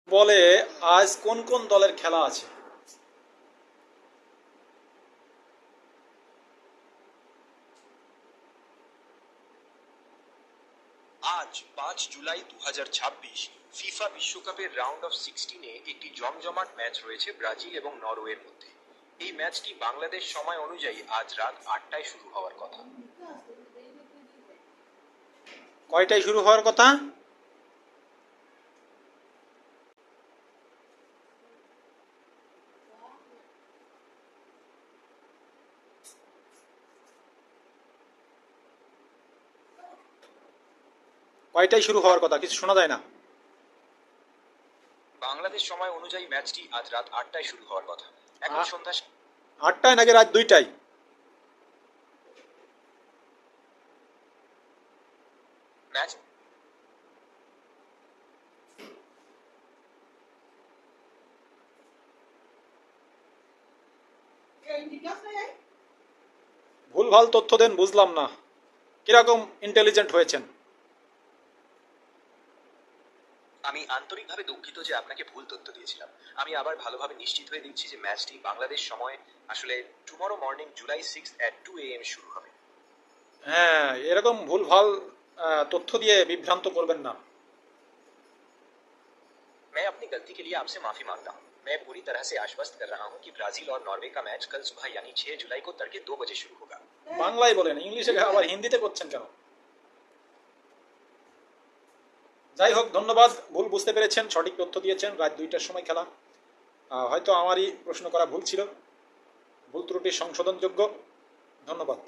বলে আজ কোন কোন দলের খেলা আছে? আজ 5 জুলাই 2026 ফিফা বিশ্বকাপের রাউন্ড অফ 16-এ একটি জমজমাট ম্যাচ রয়েছে ব্রাজিল এবং নরওয়ের মধ্যে। এই ম্যাচটি বাংলাদেশ সময় অনুযায়ী আজ রাত 8টায় শুরু হওয়ার কথা। কয়টায় শুরু হওয়ার কথা? কয়টায় শুরু হওয়ার কথা? কিছু শোনা যায় না। বাংলাদেশ সময় অনুযায়ী ম্যাচটি আজ রাত 8টায় শুরু হওয়ার কথা। এখন সন্ধ্যা 8টায় নাকি রাত 2টায়? ম্যাচ ভুলভাল তথ্য দেন, বুঝলাম না। কিরকম ইন্টেলিজেন্ট হয়েছেন? আমি আন্তরিকভাবে দুঃখিত যে আপনাকে ভুল তথ্য দিয়েছিলাম। আমি আবার ভালোভাবে নিশ্চিত হয়ে দিচ্ছি যে ম্যাচটি বাংলাদেশ সময় আসলে tomorrow morning July 6 at 2 AM শুরু হবে। হ্যাঁ, এরকম ভুলভাল তথ্য দিয়ে বিভ্রান্ত করবেন না। मैं अपनी गलती के लिए आपसे माफी मांगता हूँ। मैं पूरी तरह से आश्वस्त कर रहा हूँ कि ब्राजील और नॉर्वे का मैच कल सुबह यानी 6 जुलाई को तड़के 2 बजे शुरू होगा। বাংলায় বলেন, ইংলিশে আবার হিন্দিতে করছেন কেন? যাই হোক, ধন্যবাদ। ভুল বুঝতে পেরেছেন, সঠিক তথ্য দিয়েছেন। রাত 2টার সময় খেলা। হয়তো আমারই প্রশ্ন করা ভুল ছিল, ভুল ত্রুটি সংশোধনযোগ্য। ধন্যবাদ।